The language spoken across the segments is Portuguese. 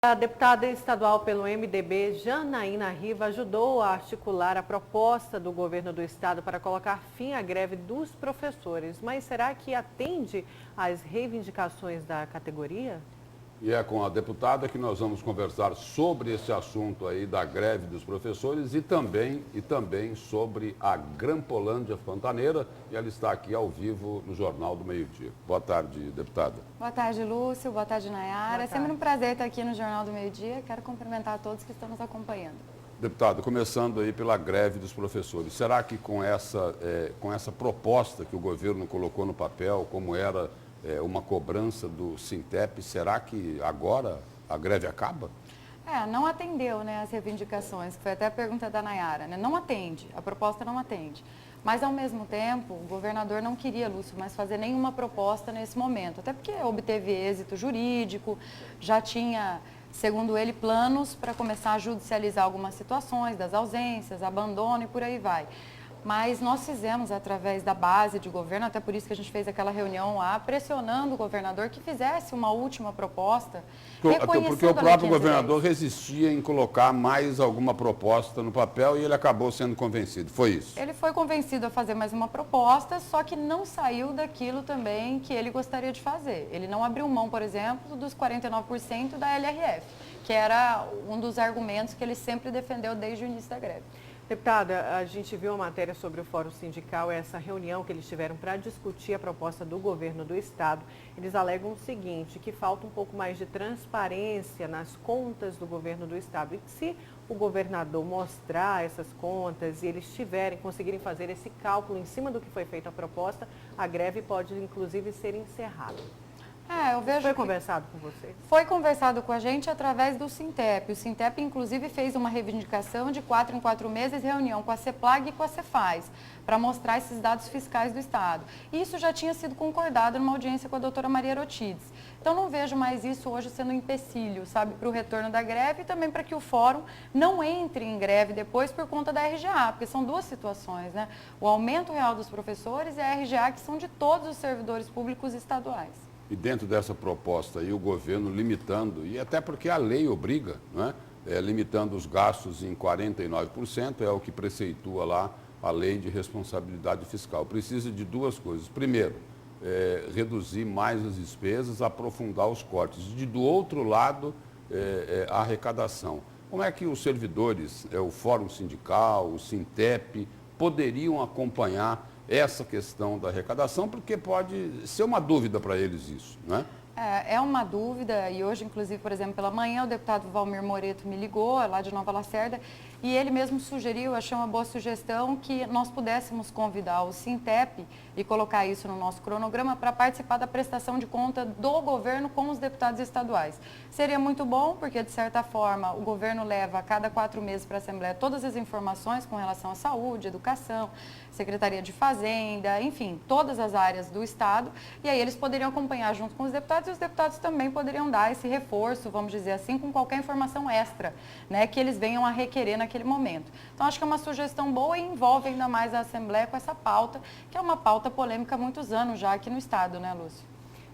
A deputada estadual pelo MDB, Janaína Riva, ajudou a articular a proposta do governo do estado para colocar fim à greve dos professores. Mas será que atende às reivindicações da categoria? E é com a deputada que nós vamos conversar sobre esse assunto aí da greve dos professores e também sobre a Grampolândia Pantaneira. E ela está aqui ao vivo no Jornal do Meio-Dia. Boa tarde, deputada. Boa tarde, Lúcio. Boa tarde, Nayara. É sempre um prazer estar aqui no Jornal do Meio-Dia. Quero cumprimentar a todos que estão nos acompanhando. Deputada, começando aí pela greve dos professores. Será que com essa proposta que o governo colocou no papel, como era uma cobrança do Sintep, será que agora a greve acaba? Não atendeu, né, as reivindicações, que foi até a pergunta da Nayara, né? Não atende, a proposta não atende. Mas, ao mesmo tempo, o governador não queria, Lúcio, mais fazer nenhuma proposta nesse momento, até porque obteve êxito jurídico, já tinha, segundo ele, planos para começar a judicializar algumas situações, das ausências, abandono e por aí vai. Mas nós fizemos, através da base de governo, até por isso que a gente fez aquela reunião lá, pressionando o governador que fizesse uma última proposta, porque o próprio governador resistia em colocar mais alguma proposta no papel e ele acabou sendo convencido, foi isso? Ele foi convencido a fazer mais uma proposta, só que não saiu daquilo também que ele gostaria de fazer. Ele não abriu mão, por exemplo, dos 49% da LRF, que era um dos argumentos que ele sempre defendeu desde o início da greve. Deputada, a gente viu uma matéria sobre o Fórum Sindical, essa reunião que eles tiveram para discutir a proposta do governo do estado. Eles alegam o seguinte, que falta um pouco mais de transparência nas contas do governo do estado. E se o governador mostrar essas contas e eles conseguirem fazer esse cálculo em cima do que foi feita a proposta, a greve pode inclusive ser encerrada. Eu vejo Foi conversado com você? Foi conversado com a gente através do Sintep. O Sintep, inclusive, fez uma reivindicação de 4 em 4 meses, reunião com a CEPLAG e com a Cefaz, para mostrar esses dados fiscais do Estado. E isso já tinha sido concordado numa audiência com a doutora Maria Arotides. Então, não vejo mais isso hoje sendo um empecilho, sabe, para o retorno da greve e também para que o fórum não entre em greve depois por conta da RGA, porque são duas situações, né? O aumento real dos professores e a RGA, que são de todos os servidores públicos estaduais. E dentro dessa proposta aí, o governo limitando, e até porque a lei obriga, né, limitando os gastos em 49%, é o que preceitua lá a lei de responsabilidade fiscal. Precisa de duas coisas. Primeiro, reduzir mais as despesas, aprofundar os cortes. E do outro lado, a arrecadação. Como é que os servidores, o Fórum Sindical, o Sintep, poderiam acompanhar essa questão da arrecadação, porque pode ser uma dúvida para eles isso, não é? É uma dúvida, e hoje, inclusive, por exemplo, pela manhã, o deputado Valmir Moreto me ligou, lá de Nova Lacerda, e ele mesmo sugeriu, achei uma boa sugestão, que nós pudéssemos convidar o Sintep e colocar isso no nosso cronograma para participar da prestação de conta do governo com os deputados estaduais. Seria muito bom, porque, de certa forma, o governo leva a cada 4 meses para a Assembleia todas as informações com relação à saúde, educação, Secretaria de Fazenda, enfim, todas as áreas do Estado, e aí eles poderiam acompanhar junto com os deputados e os deputados também poderiam dar esse reforço, vamos dizer assim, com qualquer informação extra, né, que eles venham a requerer naquele momento. Então, acho que é uma sugestão boa e envolve ainda mais a Assembleia com essa pauta, que é uma pauta polêmica há muitos anos já aqui no Estado, né, Lúcio?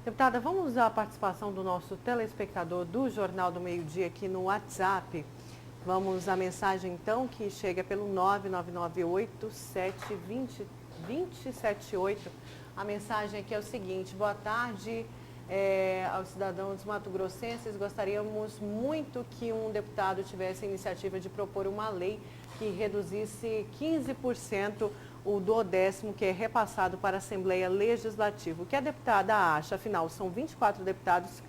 Deputada, vamos à participação do nosso telespectador do Jornal do Meio-Dia aqui no WhatsApp. Vamos à mensagem, então, que chega pelo 99987-2078. A mensagem aqui é o seguinte: boa tarde aos cidadãos mato-grossenses. Gostaríamos muito que um deputado tivesse a iniciativa de propor uma lei que reduzisse 15% o duodécimo que é repassado para a Assembleia Legislativa. O que a deputada acha? Afinal, são 24 deputados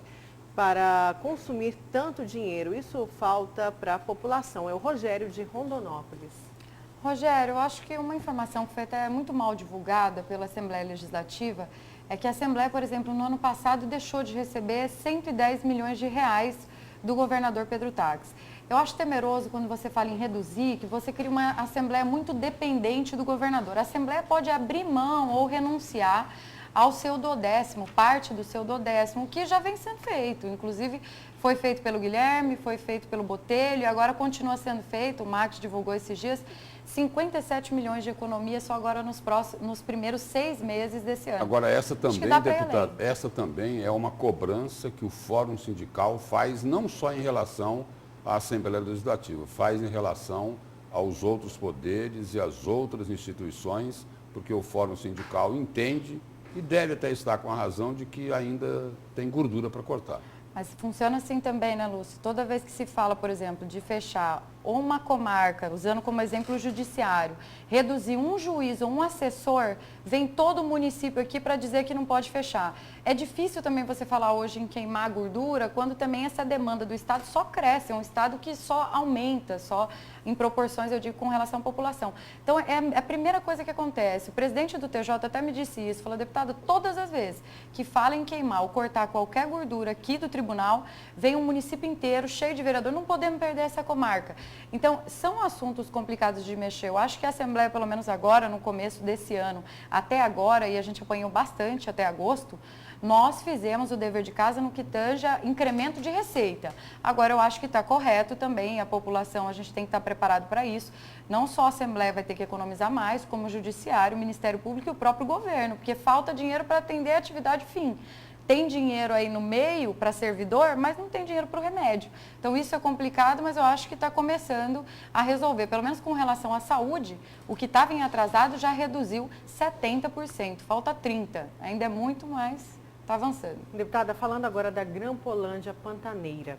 para consumir tanto dinheiro. Isso falta para a população. É o Rogério de Rondonópolis. Rogério, eu acho que uma informação que foi até muito mal divulgada pela Assembleia Legislativa é que a Assembleia, por exemplo, no ano passado deixou de receber 110 milhões de reais do governador Pedro Taques. Eu acho temeroso quando você fala em reduzir, que você cria uma Assembleia muito dependente do governador. A Assembleia pode abrir mão ou renunciar ao seu 10º, parte do seu 10º, que já vem sendo feito. Inclusive, foi feito pelo Guilherme, foi feito pelo Botelho, e agora continua sendo feito, o Max divulgou esses dias, 57 milhões de economia só agora nos primeiros 6 meses desse ano. Agora, essa também, deputado, essa também é uma cobrança que o Fórum Sindical faz não só em relação à Assembleia Legislativa, faz em relação aos outros poderes e às outras instituições, porque o Fórum Sindical entende e deve até estar com a razão de que ainda tem gordura para cortar. Mas funciona assim também, né, Lúcio? Toda vez que se fala, por exemplo, de fechar ou uma comarca, usando como exemplo o judiciário, reduzir um juiz ou um assessor, vem todo o município aqui para dizer que não pode fechar. É difícil também você falar hoje em queimar a gordura, quando também essa demanda do Estado só cresce, é um Estado que só aumenta, só em proporções, eu digo, com relação à população. Então, é a primeira coisa que acontece. O presidente do TJ até me disse isso, falou, deputado, todas as vezes que fala em queimar ou cortar qualquer gordura aqui do tribunal, vem um município inteiro cheio de vereador, não podemos perder essa comarca. Então, são assuntos complicados de mexer. Eu acho que a Assembleia, pelo menos agora, no começo desse ano, até agora, e a gente apanhou bastante até agosto, nós fizemos o dever de casa no que tange incremento de receita. Agora, eu acho que está correto também, a população, a gente tem que estar preparado para isso. Não só a Assembleia vai ter que economizar mais, como o Judiciário, o Ministério Público e o próprio governo, porque falta dinheiro para atender a atividade fim. Tem dinheiro aí no meio para servidor, mas não tem dinheiro para o remédio. Então, isso é complicado, mas eu acho que está começando a resolver. Pelo menos com relação à saúde, o que estava em atrasado já reduziu 70%. Falta 30%. Ainda é muito, mas está avançando. Deputada, falando agora da Grampolândia Pantaneira.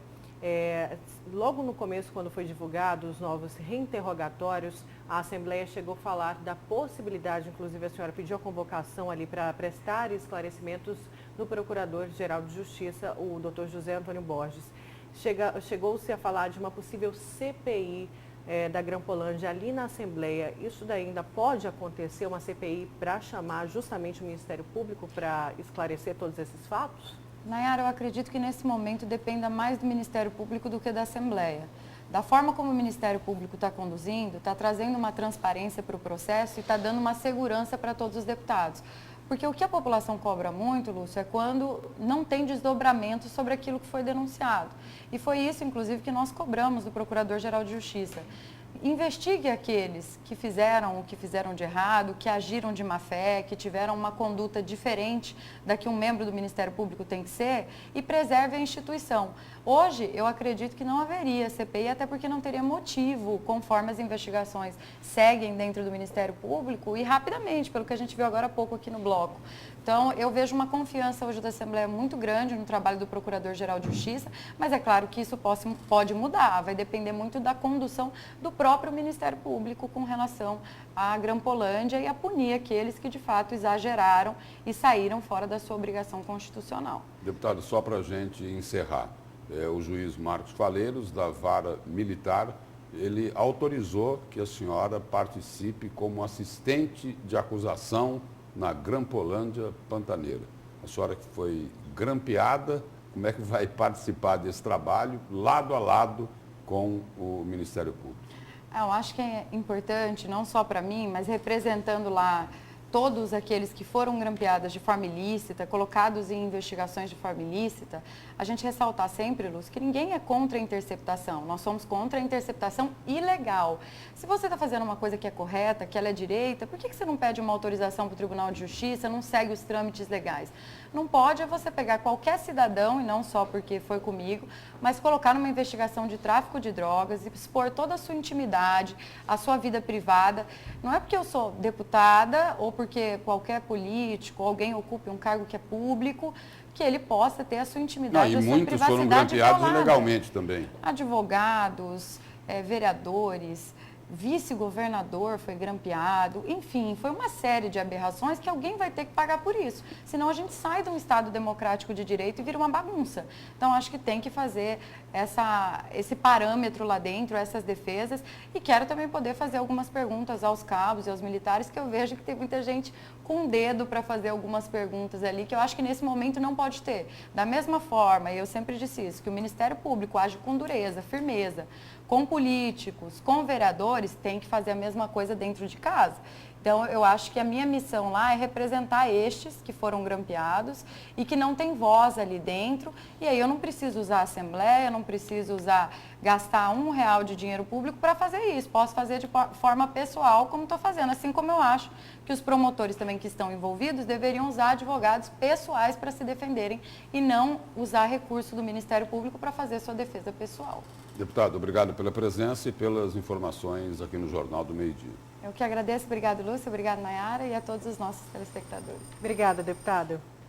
Logo no começo, quando foi divulgado os novos reinterrogatórios, a Assembleia chegou a falar da possibilidade, inclusive a senhora pediu a convocação ali para prestar esclarecimentos no Procurador-Geral de Justiça, o doutor José Antônio Borges. Chegou-se a falar de uma possível CPI da Grampolândia ali na Assembleia. Isso daí ainda pode acontecer, uma CPI para chamar justamente o Ministério Público para esclarecer todos esses fatos? Nayara, eu acredito que nesse momento dependa mais do Ministério Público do que da Assembleia. Da forma como o Ministério Público está conduzindo, está trazendo uma transparência para o processo e está dando uma segurança para todos os deputados. Porque o que a população cobra muito, Lúcio, é quando não tem desdobramento sobre aquilo que foi denunciado. E foi isso, inclusive, que nós cobramos do Procurador-Geral de Justiça. Investigue aqueles que fizeram o que fizeram de errado, que agiram de má fé, que tiveram uma conduta diferente da que um membro do Ministério Público tem que ser e preserve a instituição. Hoje, eu acredito que não haveria CPI, até porque não teria motivo, conforme as investigações seguem dentro do Ministério Público e rapidamente, pelo que a gente viu agora há pouco aqui no bloco. Então, eu vejo uma confiança hoje da Assembleia muito grande no trabalho do Procurador-Geral de Justiça, mas é claro que isso pode mudar, vai depender muito da condução do próprio Ministério Público com relação à Grampolândia e a punir aqueles que de fato exageraram e saíram fora da sua obrigação constitucional. Deputado, só para a gente encerrar, o juiz Marcos Faleiros, da Vara Militar, ele autorizou que a senhora participe como assistente de acusação na Grampolândia Pantaneira. A senhora que foi grampeada, como é que vai participar desse trabalho lado a lado com o Ministério Público? Eu acho que é importante, não só para mim, mas representando lá todos aqueles que foram grampeados de forma ilícita, colocados em investigações de forma ilícita, a gente ressaltar sempre, Lúcio, que ninguém é contra a interceptação. Nós somos contra a interceptação ilegal. Se você está fazendo uma coisa que é correta, que ela é direita, por que você não pede uma autorização para o Tribunal de Justiça, não segue os trâmites legais? Não pode é você pegar qualquer cidadão, e não só porque foi comigo, mas colocar numa investigação de tráfico de drogas, expor toda a sua intimidade, a sua vida privada. Não é porque eu sou deputada ou porque qualquer político, alguém ocupe um cargo que é público, que ele possa ter a sua intimidade, a sua privacidade violada. E muitos foram grampeados ilegalmente também. Advogados, vereadores, vice-governador foi grampeado, enfim, foi uma série de aberrações que alguém vai ter que pagar por isso. Senão a gente sai de um Estado democrático de direito e vira uma bagunça. Então, acho que tem que fazer esse parâmetro lá dentro, essas defesas, e quero também poder fazer algumas perguntas aos cabos e aos militares, que eu vejo que tem muita gente com o dedo para fazer algumas perguntas ali, que eu acho que nesse momento não pode ter. Da mesma forma, e eu sempre disse isso, que o Ministério Público age com dureza, firmeza, com políticos, com vereadores, tem que fazer a mesma coisa dentro de casa. Então, eu acho que a minha missão lá é representar estes que foram grampeados e que não tem voz ali dentro. E aí eu não preciso usar a Assembleia, não preciso gastar R$1 de dinheiro público para fazer isso. Posso fazer de forma pessoal, como estou fazendo. Assim como eu acho que os promotores também que estão envolvidos deveriam usar advogados pessoais para se defenderem e não usar recurso do Ministério Público para fazer sua defesa pessoal. Deputado, obrigado pela presença e pelas informações aqui no Jornal do Meio-Dia. Eu que agradeço. Obrigado, Lúcia. Obrigado, Nayara, e a todos os nossos telespectadores. Obrigada, deputada.